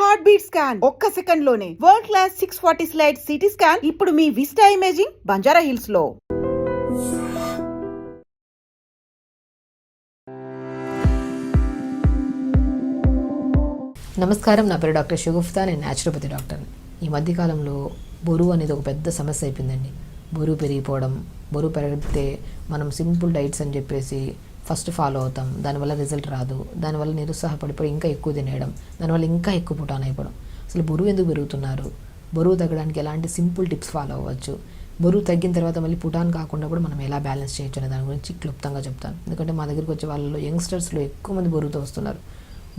Heart beat scan ఒక్క second లోనే world class 640 slide CT scan ఇప్పుడు మీ విస్టా ఇమేజింగ్ బంజారా హిల్స్ లో. నమస్కారం, నా పేరు డాక్టర్ షగుఫ్తా. నేను న్యాచురోపతి డాక్టర్ని. ఈ మధ్యకాలంలో బరువు అనేది ఒక పెద్ద సమస్య అయిపోయిందండి. బరువు పెరిగిపోవడం, బరువు పెరిగితే మనం సింపుల్ డైట్స్ అని చెప్పేసి ఫస్ట్ ఫాలో అవుతాం, దానివల్ల రిజల్ట్ రాదు, దానివల్ల నిరుత్సాహపడిపోయి ఇంకా ఎక్కువ తినేయడం, దానివల్ల ఇంకా ఎక్కువ పుటాన్ అయిపోవడం. అసలు బరువు ఎందుకు పెరుగుతున్నారు, బరువు తగ్గడానికి ఎలాంటి సింపుల్ టిప్స్ ఫాలో అవ్వచ్చు, బరువు తగ్గిన తర్వాత మళ్ళీ పుటాన్ కాకుండా కూడా మనం ఎలా బ్యాలెన్స్ చేయొచ్చు అనే దాని గురించి క్లుప్తంగా చెప్తాను. ఎందుకంటే మా దగ్గరికి వచ్చే వాళ్ళలో యంగ్స్టర్స్లో ఎక్కువ మంది బరువుతో వస్తున్నారు.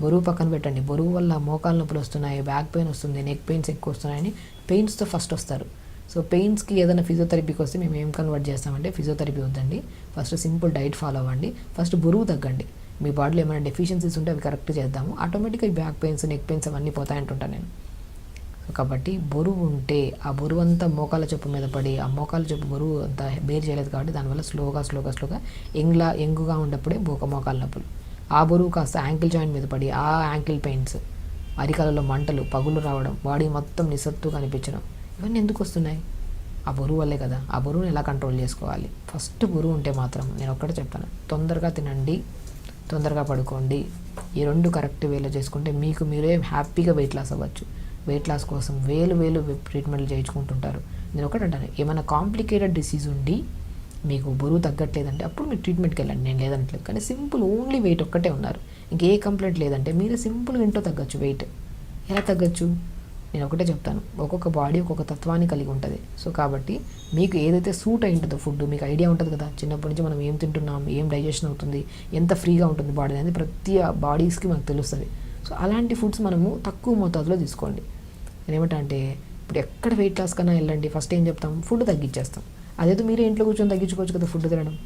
బరువు పక్కన పెట్టండి, బరువు వల్ల మోకాలు నొప్పులు వస్తున్నాయి, బ్యాక్ పెయిన్ వస్తుంది, నెక్ పెయిన్స్ ఎక్కువ వస్తున్నాయని పెయిన్స్తో ఫస్ట్ వస్తారు. సో పెయిన్స్కి ఏదైనా ఫిజియోథెరపీకి వస్తే మేము ఏం కన్వర్ట్ చేస్తామంటే, ఫిజియోథెరపీ వద్దండి, ఫస్ట్ సింపుల్ డైట్ ఫాలో అవ్వండి, ఫస్ట్ బరువు తగ్గండి, మీ బాడీలో ఏమైనా డెఫిషియన్సీస్ ఉంటే అవి కరెక్ట్ చేద్దాము, ఆటోమేటిక్గా ఈ బ్యాక్ పెయిన్స్, నెక్ పెయిన్స్ అవన్నీ పోతాయంటుంటాను నేను. కాబట్టి బరువు ఉంటే ఆ బరువు అంతా మోకాల చెప్పు మీద పడి, ఆ మోకాల చెప్పు బరువు అంతా బేర్ చేయలేదు కాబట్టి దానివల్ల స్లోగా ఎంగుగా ఉన్నప్పుడే మోకాల నొప్పులు, ఆ బరువు కాస్త యాంకిల్ జాయింట్ మీద పడి ఆ యాంకిల్ పెయిన్స్, అరికాలలో మంటలు, పగులు రావడం, బాడీ మొత్తం నిస్సత్తుగా అనిపించడం, ఇవన్నీ ఎందుకు వస్తున్నాయి? ఆ బరువు వల్లే కదా. ఆ బరువుని ఎలా కంట్రోల్ చేసుకోవాలి? ఫస్ట్ బరువు ఉంటే మాత్రం నేను ఒక్కటే చెప్తాను, తొందరగా తినండి, తొందరగా పడుకోండి. ఈ రెండు కరెక్ట్ వేలో చేసుకుంటే మీకు మీరే హ్యాపీగా వెయిట్ లాస్ అవ్వచ్చు. వెయిట్ లాస్ కోసం వేలు ట్రీట్మెంట్లు చేయించుకుంటుంటారు. నేను ఒకటి అంటాను, ఏమైనా కాంప్లికేటెడ్ డిసీజ్ ఉండి మీకు బరువు తగ్గట్లేదంటే అప్పుడు మీరు ట్రీట్మెంట్కి వెళ్ళండి, నేను లేదనట్లేదు. కానీ సింపుల్ ఓన్లీ వెయిట్ ఒక్కటే ఉన్నారు, ఇంకే కంప్లైంట్ లేదంటే మీరు సింపుల్గా ఇంట్లో తగ్గచ్చు. వెయిట్ ఎలా తగ్గచ్చు? నేను ఒకటే చెప్తాను, ఒక్కొక్క బాడీ ఒక్కొక్క తత్వాన్ని కలిగి ఉంటుంది. సో కాబట్టి మీకు ఏదైతే సూట్ అయి ఉంటుందో ఫుడ్ మీకు ఐడియా ఉంటుంది కదా, చిన్నప్పటి నుంచి మనం ఏం తింటున్నాం, ఏం డైజెషన్ అవుతుంది, ఎంత ఫ్రీగా ఉంటుంది బాడీ అనేది ప్రతి బాడీస్కి మనకు తెలుస్తుంది. సో అలాంటి ఫుడ్స్ మనము తక్కువ మోతాదులో తీసుకోండి. నేనేమంటా అంటే, ఇప్పుడు ఎక్కడ వెయిట్ లాస్ కన్నా వెళ్ళండి, ఫస్ట్ ఏం చెప్తాం, ఫుడ్ తగ్గించేస్తాం. అదేదో మీరే ఇంట్లో కూర్చొని తగ్గించుకోవచ్చు కదా ఫుడ్ తినడం.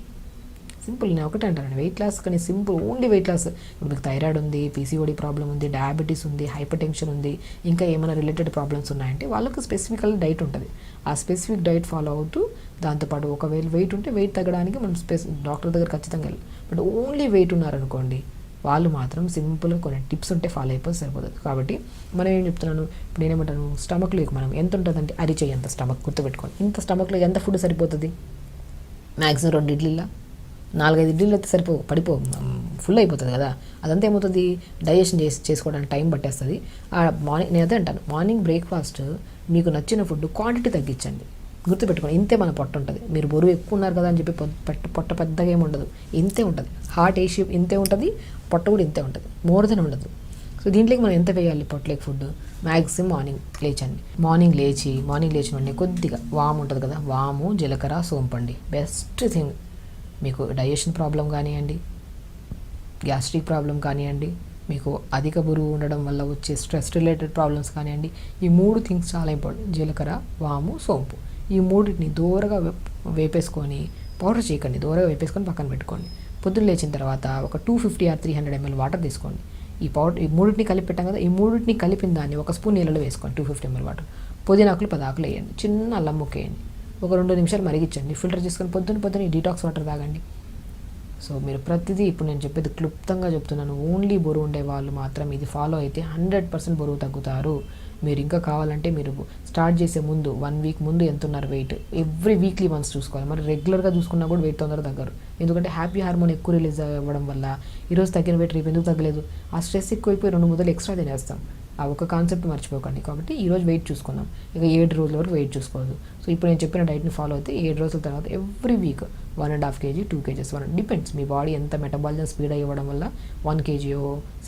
సింపుల్. నేను ఒకటే అంటానండి, వెయిట్ లాస్ కానీ సింపుల్ ఓన్లీ వెయిట్ లాస్. ఇప్పుడు మీకు థైరాయిడ్ ఉంది, పీసీఓడి ప్రాబ్లం ఉంది, డయాబెటీస్ ఉంది, హైపర్ టెన్షన్ ఉంది, ఇంకా ఏమైనా రిలేటెడ్ ప్రాబ్లమ్స్ ఉన్నాయంటే వాళ్ళకు స్పెసిఫికల్ డైట్ ఉంటుంది. ఆ స్పెసిఫిక్ డైట్ ఫాలో అవుతూ దాంతోపాటు ఒకవేళ వెయిట్ ఉంటే వెయిట్ తగ్గడానికి మనం డాక్టర్ దగ్గర ఖచ్చితంగా వెళ్ళాలి. బట్ ఓన్లీ వెయిట్ ఉన్నారనుకోండి, వాళ్ళు మాత్రం సింపుల్గా కొన్ని టిప్స్ ఉంటే ఫాలో అయిపోతే సరిపోతుంది. కాబట్టి మనం ఏం చెప్తున్నాను, ఇప్పుడు నేనేమంటాను, స్టమక్లో మనం ఎంత ఉంటుందంటే అరిచేయి అంత స్టమక్ గుర్తుపెట్టుకోండి. ఇంత స్టమక్లో ఎంత ఫుడ్ సరిపోతుంది? మ్యాక్సిమం 2 ఇడ్లీలా 4-5 ఇడ్లీలు అయితే ఫుల్ అయిపోతుంది కదా. అదంతా ఏమవుతుంది, డైజెషన్ చేసుకోవడానికి టైం పట్టేస్తుంది. మార్నింగ్ నేను అదే అంటాను, మార్నింగ్ బ్రేక్ఫాస్ట్ మీకు నచ్చిన ఫుడ్ క్వాంటిటీ తగ్గించండి. గుర్తుపెట్టుకోండి, ఇంతే మన పొట్ట ఉంటుంది. మీరు బరువు ఎక్కువ ఉన్నారు కదా అని చెప్పి పొట్ట పెద్దగా ఏమి ఉండదు, ఇంతే ఉంటుంది. హార్ట్ ఏ షేప్ ఇంతే ఉంటుంది, పొట్ట కూడా ఇంతే ఉంటుంది, మోర్ దెన్ ఉండదు. సో దీంట్లోకి మనం ఎంత వేయాలి పొట్టలేకి ఫుడ్? మ్యాక్సిమం మార్నింగ్ లేచిన వెంటనే కొద్దిగా వాము ఉంటుంది కదా, వాము, జీలకర్ర, సోంపండి బెస్ట్ థింగ్. మీకు డైజెషన్ ప్రాబ్లం కానివ్వండి, గ్యాస్ట్రిక్ ప్రాబ్లం కానివ్వండి, మీకు అధిక బరువు ఉండడం వల్ల వచ్చే స్ట్రెస్ రిలేటెడ్ ప్రాబ్లమ్స్ కానివ్వండి, ఈ 3 థింగ్స్ చాలా ఇంపార్టెంట్. జీలకర్ర, వాము, సోంపు, ఈ 3టిని దూరగా వేపేసుకొని, పౌడర్ చేయకండి, దూరగా వేపేసుకొని పక్కన పెట్టుకోండి. పొద్దున్న లేచిన తర్వాత ఒక 250 or 300 ml వాటర్ తీసుకోండి. ఈ 3టిని కలిపి పెట్టాం కదా, ఈ 3టిని కలిపిన దాన్ని 1 స్పూన్ నీళ్ళలో వేసుకోండి. 250 ml వాటర్, పుదీనాకులు 10 ఆకులు వేయండి, చిన్న అల్లం ముక్క వేయండి, ఒక 2 నిమిషాలు మరిగించండి, ఫిల్టర్ చేసుకొని పొద్దున్న ఈ డీటాక్స్ వాటర్ తాగండి. సో మీరు ప్రతిదీ ఇప్పుడు నేను చెప్పేది క్లుప్తంగా చెప్తున్నాను. ఓన్లీ బరువు ఉండే వాళ్ళు మాత్రం ఇది ఫాలో అయితే 100% బరువు తగ్గుతారు. మీరు ఇంకా కావాలంటే మీరు స్టార్ట్ చేసే ముందు 1 వీక్ ముందు ఎంత ఉన్నారు వెయిట్, ఎవ్రీ వీక్లీ వన్స్ చూసుకోవాలి. మరి రెగ్యులర్గా చూసుకున్నా కూడా వెయిట్ తొందరగా తగ్గరు. ఎందుకంటే హ్యాపీ హార్మోన్ ఎక్కువ రిలీజ్ అవ్వడం వల్ల ఈరోజు తగ్గిన వెయిట్ రేపు ఎందుకు తగ్గలేదు, ఆ స్ట్రెస్ ఎక్కువైపోయి 2 ముద్దలు ఎక్స్ట్రా తినేస్తాం. ఆ ఒక కాన్సెప్ట్ మర్చిపోకండి. కాబట్టి ఈరోజు వెయిట్ చూసుకుందాం, ఇక 7 రోజుల వరకు వెయిట్ చూసుకోవద్దు. సో ఇప్పుడు నేను చెప్పిన డైట్ని ఫాలో అయితే 7 రోజుల తర్వాత every week 1.5 kg 2 kgs depends మీ బాడీ ఎంత మెటబాలిజం స్పీడ్ అయ్యడం వల్ల 1 kg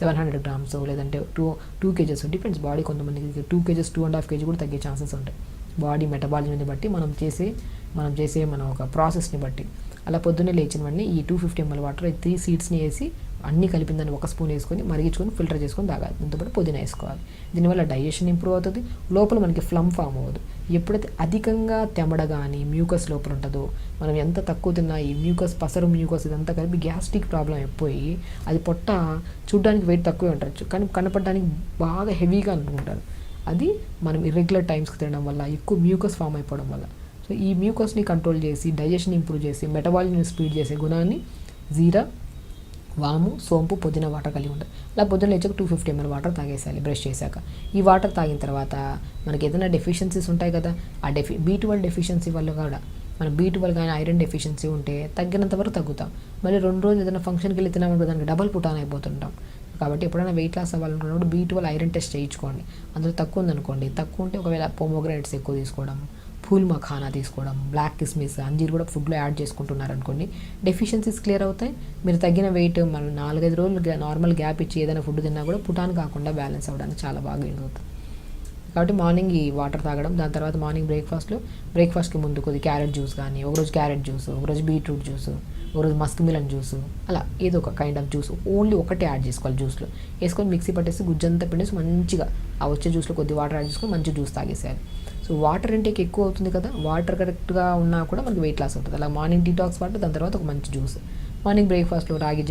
700 grams లేదంటే 2 kgs డిపెండ్స్. బాడీ కొంతమందికి 2 kgs 2.5 kg కూడా తగ్గే ఛాన్సెస్ ఉంటాయి. బాడీ మెటబాలిజంని బట్టి మనం చేసే ఒక ప్రాసెస్ని బట్టి. అలా పొద్దున్నే లేచిన వెంటనే ఈ 250 ml వాటర్ 3 సీడ్స్ని వేసి అన్నీ కలిపిన దాన్ని 1 స్పూన్ వేసుకొని మరిగించుకొని ఫిల్టర్ చేసుకొని తాగాలి. దాంతోపాటు పుదీనా వేసుకోవాలి. దీనివల్ల డైజెషన్ ఇంప్రూవ్ అవుతుంది, లోపల మనకి ఫ్లమ్ ఫామ్ అవ్వదు. ఎప్పుడైతే అధికంగా తెమడ కానీ మ్యూకస్ లోపల ఉంటుందో, మనం ఎంత తక్కువ తిన్నా ఈ మ్యూకస్, పసరు మ్యూకస్ ఇదంతా కలిపి గ్యాస్ట్రిక్ ప్రాబ్లం అయిపోయి అది పొట్ట చూడడానికి వెయిట్ తక్కువే ఉంటారు కానీ కనపడడానికి బాగా హెవీగా అనుకుంటారు. అది మనం ఇర్రెగ్యులర్ టైమ్స్కి తినడం వల్ల, ఎక్కువ మ్యూకస్ ఫామ్ అయిపోవడం వల్ల. సో ఈ మ్యూకస్ని కంట్రోల్ చేసి, డైజెషన్ ఇంప్రూవ్ చేసి, మెటబాలిజం స్పీడ్ చేసే గుణాన్ని జీరా, వాము, సోంపు, పుదీనా వాటర్ కలిగి ఉంటుంది. అలా పొద్దున్న లేచాక 250 ml వాటర్ తాగేసేయాలి బ్రష్ చేశాక. ఈ వాటర్ తాగిన తర్వాత మనకి ఏదైనా డెఫిషియన్సీస్ ఉంటాయి కదా, ఆ B12 డెఫిషియన్సీ వల్ల కూడా మనం B12 కానీ ఐరన్ డెఫిషియన్సీ ఉంటే తగ్గినంత వరకు తగ్గుతాం. మళ్ళీ 2 రోజులు ఏదైనా ఫంక్షన్కి వెళ్ళి తినామనుకో దానికి డబల్ పుటాన్ అయిపోతుంటాం. కాబట్టి ఎప్పుడైనా వెయిట్ లాస్ అవ్వాలనుకున్నప్పుడు B12 ఐరన్ టెస్ట్ చేయించుకోండి. అందులో తక్కువ ఉందనుకోండి, తక్కువ ఉంటే ఒకవేళ పోమోగ్రానేట్స్ ఎక్కువ తీసుకోవడం, ఫూల్ మఖానా తీసుకోవడం, బ్లాక్ కిస్మిస్, అంజీర్ కూడా ఫుడ్లో యాడ్ చేసుకుంటున్నారనుకోండి, డెఫిషియన్సీస్ క్లియర్ అవుతాయి. మీరు తగ్గిన వెయిట్ మనం 4-5 రోజులు నార్మల్ గ్యాప్ ఇచ్చి ఏదైనా ఫుడ్ తిన్నా కూడా పుటాన్ కాకుండా బ్యాలెన్స్ అవ్వడానికి చాలా బాగా యూజ్ అవుతుంది. కాబట్టి మార్నింగ్ ఈ వాటర్ తాగడం, దాని తర్వాత మార్నింగ్ బ్రేక్ఫాస్ట్కి ముందు కొద్ది క్యారెట్ జ్యూస్ కానీ, ఒకరోజు క్యారెట్ జ్యూస్, ఒకరోజు బీట్రూట్ జ్యూస్, ఒకరోజు మస్క్ మిలన్ జ్యూస్, అలా ఏదో ఒక కైండ్ ఆఫ్ జ్యూస్ ఓన్లీ ఒకటే యాడ్ చేసుకోవాలి. జ్యూస్లో వేసుకొని మిక్సీ పట్టేసి గుజ్జంతా పిండేసి మంచిగా ఆ వచ్చే జ్యూస్లో కొద్ది వాటర్ యాడ్ చేసుకొని మంచి జ్యూస్ తాగేసేయాలి. సో వాటర్ ఇంటేక్ ఎక్కువ అవుతుంది కదా, వాటర్ కరెక్ట్గా ఉన్నా కూడా మనకి వెయిట్ లాస్ అవుతుంది. అలా మార్నింగ్ డీటాక్స్ వాటర్, దాని తర్వాత ఒక మంచి జ్యూస్. మార్నింగ్ బ్రేక్ఫాస్ట్లో రాగి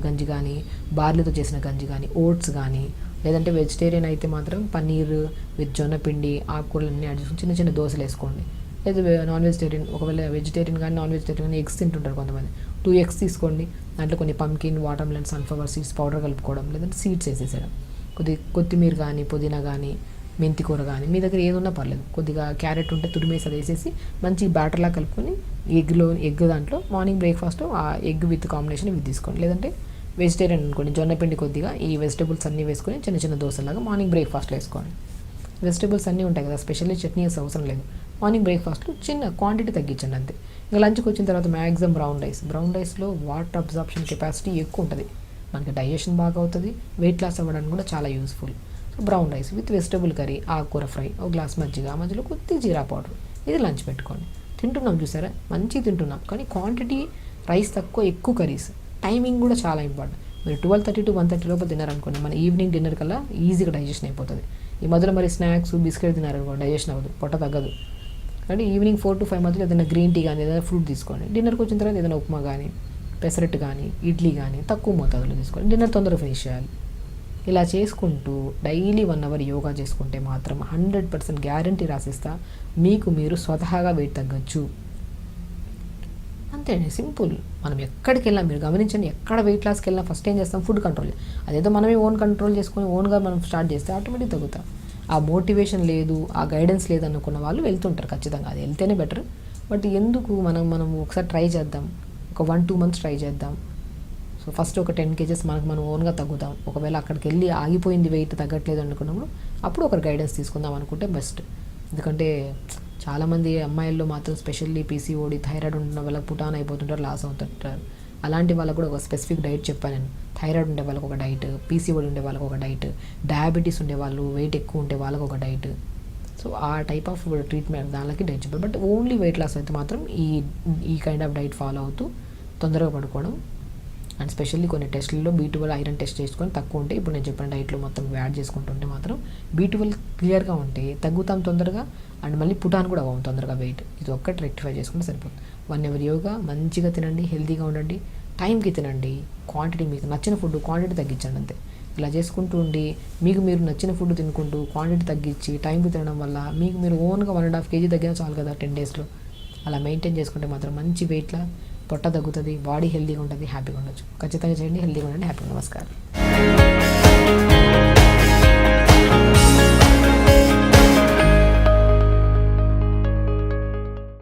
గంజి కానీ, బార్లీతో చేసిన గంజి కానీ, ఓట్స్ కానీ, లేదంటే వెజిటేరియన్ అయితే మాత్రం పన్నీర్ విత్ జొన్నపిండి, ఆకుకూరలన్నీ యాడ్ చేసుకుని చిన్న చిన్న దోశలు వేసుకోండి. లేదా నాన్ వెజిటేరియన్, ఒకవేళ వెజిటేరియన్ కానీ నాన్ వెజిటేరియన్ కానీ ఎగ్స్ తింటుంటారు కొంతమంది, 2 eggs తీసుకోండి. దాంట్లో కొన్ని pumpkin, water melon, sunflower seeds powder కలుపుకోవడం, లేదంటే సీడ్స్ వేసేసేయడం. కొత్తిమీర కానీ, పుదీనా కానీ, మెంతి కూర కానీ మీ దగ్గర ఏది ఉన్నా పర్లేదు. కొద్దిగా క్యారెట్ ఉంటే తురిమేసి అది వేసేసి మంచి బ్యాటర్లా కలుపుకొని ఎగ్ దాంట్లో మార్నింగ్ బ్రేక్ఫాస్ట్ ఆ ఎగ్ విత్ కాంబినేషన్ ఇవి తీసుకోండి. లేదంటే వెజిటేరియన్ అనుకోండి, జొన్నపిండి కొద్దిగా ఈ వెజిటేబుల్స్ అన్నీ వేసుకొని చిన్న చిన్న దోశలాగా మార్నింగ్ బ్రేక్ఫాస్ట్లో వేసుకోండి. వెజిటేబుల్స్ అన్నీ ఉంటాయి కదా, స్పెషల్లీ చట్నీ వేసే అవసరం లేదు. మార్నింగ్ బ్రేక్ఫాస్ట్లో చిన్న క్వాంటిటీ తగ్గించండి అంతే. ఇంకా లంచ్కి వచ్చిన తర్వాత మ్యాక్సిమం బ్రౌన్ రైస్లో వాటర్ అబ్జార్ప్షన్ కెపాసిటీ ఎక్కువ ఉంటుంది, మనకి డైజెషన్ బాగా అవుతుంది, వెయిట్ లాస్ అవ్వడానికి కూడా చాలా useful. So brown rice with vegetable curry, ఆకుకూర ఫ్రై, ఒక గ్లాస్ మజ్జిగ, మధ్యలో కొద్దిగా జీరా పౌడర్, ఇది లంచ్ పెట్టుకోండి. తింటున్నాం చూసారా, మంచిగా తింటున్నాం, కానీ క్వాంటిటీ రైస్ తక్కువ, ఎక్కువ కర్రీస్. టైమింగ్ కూడా చాలా ఇంపార్టెంట్. మీరు 12:30 to 1:30 లోపు తిన్నారనుకోండి, మన ఈవినింగ్ డిన్నర్ కల్లా ఈజీగా డైజెషన్ అయిపోతుంది. ఈ మధ్యలో మరి స్నాక్స్, బిస్కెట్ తిన్నారనుకోండి డైజెషన్ అవ్వదు, పొట్ట తగ్గదు. కాబట్టి ఈవినింగ్ 4 to 5 మధ్యలో ఏదైనా గ్రీన్ టీ కానీ, ఏదైనా ఫ్రూట్ తీసుకోండి. డిన్నర్కి వచ్చిన తర్వాత ఏదైనా ఉప్మా కానీ, పెసరట్టు కానీ, ఇడ్లీ కానీ తక్కువ మోతాదులో తీసుకోండి. డిన్నర్ తొందరగా ఫినిష్ చేయాలి. ఇలా చేసుకుంటూ డైలీ 1 hour యోగా చేసుకుంటే మాత్రం 100% గ్యారంటీ రాసిస్తా, మీకు మీరు స్వతహాగా వెయిట్ తగ్గచ్చు. అంతే అండి, సింపుల్. మనం ఎక్కడికి వెళ్ళినా మీరు గమనించండి, ఎక్కడ వెయిట్ లాస్కి వెళ్ళినా ఫస్ట్ ఏం చేస్తాం, ఫుడ్ కంట్రోల్. అదేదో మనమే కంట్రోల్ చేసుకొని ఓన్గా మనం స్టార్ట్ చేస్తే ఆటోమేటిక్ తగ్గుతాం. ఆ మోటివేషన్ లేదు, ఆ గైడెన్స్ లేదు అనుకున్న వాళ్ళు వెళ్తుంటారు ఖచ్చితంగా, అది వెళ్తేనే బెటర్. బట్ ఎందుకు మనం ఒకసారి ట్రై చేద్దాం, ఒక 1-2 months ట్రై చేద్దాం. సో ఫస్ట్ ఒక 10 kgs మనం ఓన్గా తగ్గుతాం. ఒకవేళ అక్కడికి వెళ్ళి ఆగిపోయింది, వెయిట్ తగ్గట్లేదు అనుకున్నప్పుడు అప్పుడు ఒకరు గైడెన్స్ తీసుకుందాం అనుకుంటే బెస్ట్. ఎందుకంటే చాలామంది అమ్మాయిల్లో మాత్రం స్పెషల్లీ PCOD, థైరాయిడ్ ఉన్న వాళ్ళకి పుటాన్ అయిపోతుంటారు, లాస్ అవుతుంటారు. అలాంటి వాళ్ళకు కూడా ఒక స్పెసిఫిక్ డైట్ చెప్పాను నేను. థైరాయిడ్ ఉండే వాళ్ళకి ఒక డైట్, PCOD ఉండే వాళ్ళకి ఒక డైట్, డయాబెటీస్ ఉండే వాళ్ళు, వెయిట్ ఎక్కువ ఉంటే వాళ్ళకి ఒక డైట్. సో ఆ టైప్ ఆఫ్ ట్రీట్మెంట్ దానికి డైట్ చెప్పారు. బట్ ఓన్లీ వెయిట్ లాస్ అయితే మాత్రం ఈ కైండ్ ఆఫ్ డైట్ ఫాలో అవుతూ తొందరగా పడుకోవడం. అండ్ స్పెషల్లీ కొన్ని టెస్టుల్లో B12 ఐరన్ టెస్ట్ చేసుకొని తక్కువ ఉంటే, ఇప్పుడు నేను చెప్పిన డైట్లో మొత్తం యాడ్ చేసుకుంటుంటే మాత్రం B12 క్లియర్గా ఉంటే తగ్గుతాం తొందరగా, అండ్ మళ్ళీ పుటాన్ కూడా అవ్వం తొందరగా వెయిట్. ఇది ఒక్కటి రెక్టిఫై చేసుకుంటే సరిపోతుంది. 1 hour యోగా, మంచిగా తినండి, హెల్తీగా ఉండండి, టైంకి తినండి, క్వాంటిటీ మీకు నచ్చిన ఫుడ్ క్వాంటిటీ తగ్గించండి అంతే. ఇలా చేసుకుంటూ ఉండి మీకు మీరు నచ్చిన ఫుడ్ తినుకుంటూ క్వాంటిటీ తగ్గించి టైంకి తినడం వల్ల మీకు మీరు ఓన్గా 1.5 kg తగ్గినా చాలు కదా 10 daysలో. అలా మెయింటైన్ చేసుకుంటే మాత్రం మంచి వెయిట్లా పొట్ట తగ్గుతుంది, బాడీ హెల్తీగా ఉంటుంది, హ్యాపీగా ఉండొచ్చు. ఖచ్చితంగా చేయండి, హెల్తీగా ఉండండి, హ్యాపీగా. నమస్కారం.